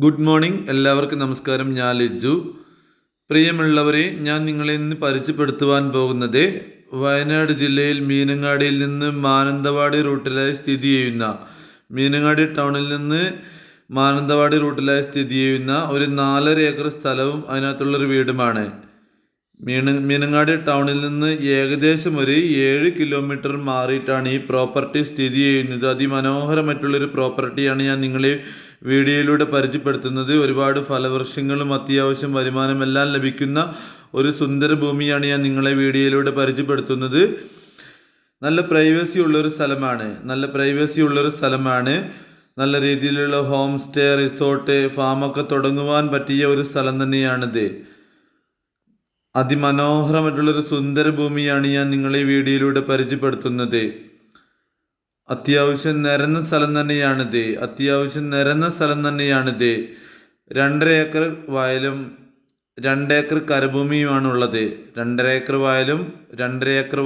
Good morning, എല്ലാവർക്കും നമസ്കാരം. ഞാൻ ലിജു. പ്രിയമുള്ളവരെ, ഞാൻ നിങ്ങളെ ഇന്ന് പരിചയപ്പെടുത്തുവാൻ പോകുന്നത് വയനാട് ജില്ലയിൽ മീനങ്ങാടിയിൽ നിന്ന് മാനന്തവാടി റൂട്ടിലായി സ്ഥിതി ചെയ്യുന്ന മീനങ്ങാടി ടൗണിൽ നിന്ന് മാനന്തവാടി റൂട്ടിലായി സ്ഥിതി ചെയ്യുന്ന ഒരു 4.5 ഏക്കർ സ്ഥലവും അതിനകത്തുള്ളൊരു വീടുമാണ്. മീനങ്ങാടി ടൗണിൽ നിന്ന് ഏകദേശം ഒരു 7 കിലോമീറ്റർ മാറിയിട്ടാണ് ഈ പ്രോപ്പർട്ടി സ്ഥിതി ചെയ്യുന്നത്. അതിമനോഹരമായിട്ടുള്ളൊരു പ്രോപ്പർട്ടിയാണ് ഞാൻ നിങ്ങളെ വീഡിയോയിലൂടെ പരിചയപ്പെടുത്തുന്നത്. ഒരുപാട് ഫലവൃക്ഷങ്ങളും അത്യാവശ്യം വരുമാനമെല്ലാം ലഭിക്കുന്ന ഒരു സുന്ദര ഭൂമിയാണ് ഞാൻ നിങ്ങളെ വീഡിയോയിലൂടെ പരിചയപ്പെടുത്തുന്നത്. നല്ല പ്രൈവസി ഉള്ളൊരു സ്ഥലമാണ്. നല്ല രീതിയിലുള്ള ഹോം സ്റ്റേ, റിസോർട്ട്, ഫാമൊക്കെ തുടങ്ങുവാൻ പറ്റിയ ഒരു സ്ഥലം തന്നെയാണിത്. അതിമനോഹരമായിട്ടുള്ളൊരു സുന്ദര ഭൂമിയാണ് ഞാൻ നിങ്ങളെ വീഡിയോയിലൂടെ പരിചയപ്പെടുത്തുന്നത്. അത്യാവശ്യം നിരന്ന സ്ഥലം തന്നെയാണിത്. 2.5 ഏക്കർ വയലും 2 ഏക്കർ കരഭൂമിയുമാണുള്ളത്. 2.5 ഏക്കർ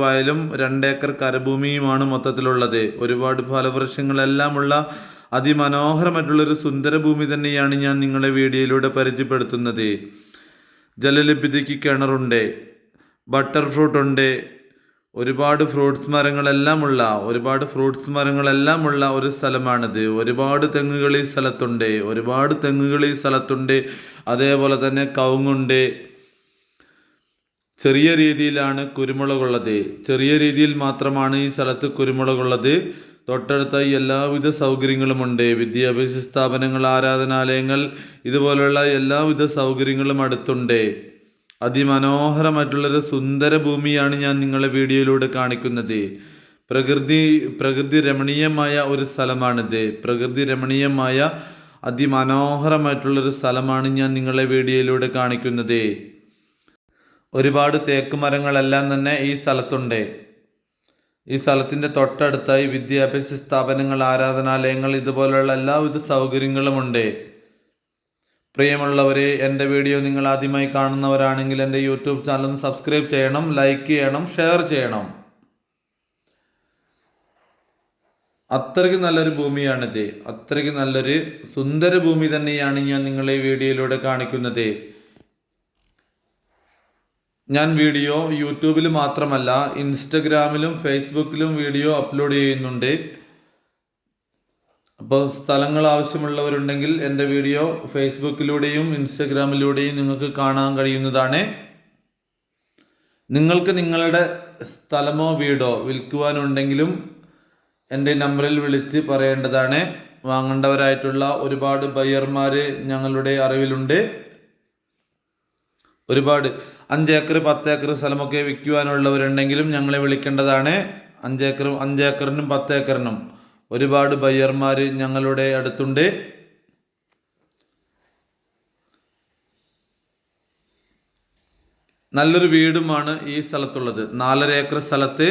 വയലും 2 ഏക്കർ കരഭൂമിയുമാണ് മൊത്തത്തിലുള്ളത്. ഒരുപാട് ഫലവൃക്ഷങ്ങളെല്ലാമുള്ള അതിമനോഹരമായിട്ടുള്ളൊരു സുന്ദര ഭൂമി തന്നെയാണ് ഞാൻ നിങ്ങളെ വീഡിയോയിലൂടെ പരിചയപ്പെടുത്തുന്നത്. ജലലഭ്യതയ്ക്ക് കിണറുണ്ട്, ബട്ടർ ഫ്രൂട്ട് ഉണ്ട്, ഒരുപാട് ഫ്രൂട്ട്സ് മരങ്ങളെല്ലാമുള്ള ഒരു സ്ഥലമാണിത്. ഒരുപാട് തെങ്ങുകൾ ഈ സ്ഥലത്തുണ്ട്. അതേപോലെ തന്നെ കവുങ്ങുണ്ട്. ചെറിയ രീതിയിലാണ് കുരുമുളകുള്ളത്. ചെറിയ രീതിയിൽ മാത്രമാണ് ഈ സ്ഥലത്ത് കുരുമുളകുള്ളത്. തൊട്ടടുത്തായി എല്ലാവിധ സൗകര്യങ്ങളുമുണ്ട്. വിദ്യാഭ്യാസ സ്ഥാപനങ്ങൾ, ആരാധനാലയങ്ങൾ, ഇതുപോലുള്ള എല്ലാവിധ സൗകര്യങ്ങളും അടുത്തുണ്ട്. അതിമനോഹരമായിട്ടുള്ളൊരു സുന്ദര ഭൂമിയാണ് ഞാൻ നിങ്ങളെ വീഡിയോയിലൂടെ കാണിക്കുന്നത്. പ്രകൃതി രമണീയമായ ഒരു സ്ഥലമാണിത്. അതിമനോഹരമായിട്ടുള്ളൊരു സ്ഥലമാണ് ഞാൻ നിങ്ങളെ വീഡിയോയിലൂടെ കാണിക്കുന്നത്. ഒരുപാട് തേക്ക് മരങ്ങളെല്ലാം തന്നെ ഈ സ്ഥലത്തുണ്ട്. ഈ സ്ഥലത്തിൻ്റെ തൊട്ടടുത്തായി വിദ്യാഭ്യാസ സ്ഥാപനങ്ങൾ, ആരാധനാലയങ്ങൾ, ഇതുപോലുള്ള എല്ലാവിധ സൗകര്യങ്ങളുമുണ്ട്. പ്രിയമുള്ളവരെ, എൻ്റെ വീഡിയോ നിങ്ങൾ ആദ്യമായി കാണുന്നവരാണെങ്കിൽ എൻ്റെ യൂട്യൂബ് ചാനൽ സബ്സ്ക്രൈബ് ചെയ്യണം, ലൈക്ക് ചെയ്യണം, ഷെയർ ചെയ്യണം. അത്രയ്ക്ക് നല്ലൊരു ഭൂമിയാണിത്. അത്രയ്ക്ക് നല്ലൊരു സുന്ദര ഭൂമി തന്നെയാണ് ഞാൻ നിങ്ങളെ വീഡിയോയിലൂടെ കാണിക്കുന്നത്. ഞാൻ വീഡിയോ യൂട്യൂബിൽ മാത്രമല്ല ഇൻസ്റ്റഗ്രാമിലും ഫേസ്ബുക്കിലും വീഡിയോ അപ്ലോഡ് ചെയ്യുന്നുണ്ട്. അപ്പോൾ സ്ഥലങ്ങൾ ആവശ്യമുള്ളവരുണ്ടെങ്കിൽ എൻ്റെ വീഡിയോ ഫേസ്ബുക്കിലൂടെയും ഇൻസ്റ്റഗ്രാമിലൂടെയും നിങ്ങൾക്ക് കാണാൻ കഴിയുന്നതാണ്. നിങ്ങൾക്ക് നിങ്ങളുടെ സ്ഥലമോ വീടോ വിൽക്കുവാനുണ്ടെങ്കിലും എൻ്റെ നമ്പറിൽ വിളിച്ച് പറയേണ്ടതാണ്. വാങ്ങേണ്ടവരായിട്ടുള്ള ഒരുപാട് ബയ്യർമാർ ഞങ്ങളുടെ അറിവിലുണ്ട്. ഒരുപാട് 5 ഏക്കർ 10 ഏക്കർ സ്ഥലമൊക്കെ വിൽക്കുവാനുള്ളവരുണ്ടെങ്കിലും ഞങ്ങളെ വിളിക്കേണ്ടതാണ്. 5 ഏക്കറിനും 10 ഏക്കറിനും ഒരുപാട് ബയ്യർമാർ ഞങ്ങളുടെ അടുത്തുണ്ട്. നല്ലൊരു വീടുമാണ് ഈ സ്ഥലത്തുള്ളത്. 4.5 ഏക്കർ സ്ഥലത്ത്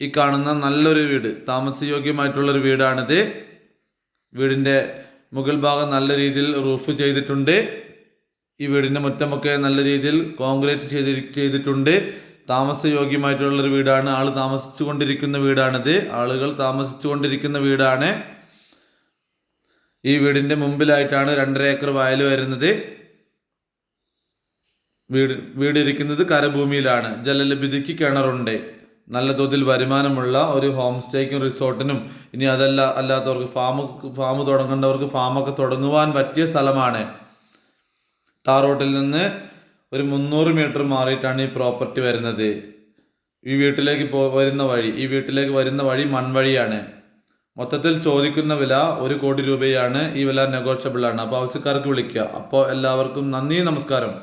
ഈ കാണുന്ന നല്ലൊരു വീട്, താമസയോഗ്യമായിട്ടുള്ളൊരു വീടാണിത്. വീടിൻ്റെ മുകൾ ഭാഗം നല്ല രീതിയിൽ റൂഫ് ചെയ്തിട്ടുണ്ട്. ഈ വീടിൻ്റെ മുറ്റമൊക്കെ നല്ല രീതിയിൽ കോൺക്രീറ്റ് ചെയ്തിട്ടുണ്ട്. താമസയോഗ്യമായിട്ടുള്ളൊരു വീടാണ്. ആളുകൾ താമസിച്ചു കൊണ്ടിരിക്കുന്ന വീടാണ്. ഈ വീടിൻ്റെ മുമ്പിലായിട്ടാണ് 2.5 ഏക്കർ വയൽ വരുന്നത്. വീടിരിക്കുന്നത് കരഭൂമിയിലാണ്. ജലലഭ്യതയ്ക്ക് കിണറുണ്ട്. നല്ല തോതിൽ വരുമാനമുള്ള ഒരു ഹോം സ്റ്റേക്കും റിസോർട്ടിനും, ഇനി അല്ലാത്തവർക്ക് ഫാം തുടങ്ങേണ്ടവർക്ക് ഫാമൊക്കെ തുടങ്ങുവാൻ പറ്റിയ സ്ഥലമാണ്. ടാർ റോഡിൽ നിന്ന് ഒരു 300 മീറ്റർ മാറിയിട്ടാണ് ഈ പ്രോപ്പർട്ടി വരുന്നത്. ഈ വീട്ടിലേക്ക് വരുന്ന വഴി മൺവഴിയാണ്. മൊത്തത്തിൽ ചോദിക്കുന്ന വില 1 കോടി രൂപയാണ്. ഈ വില നെഗോഷ്യബിൾ ആണ്. അപ്പോൾ ആവശ്യക്കാർക്ക് വിളിക്കുക. അപ്പോൾ എല്ലാവർക്കും നന്ദി, നമസ്കാരം.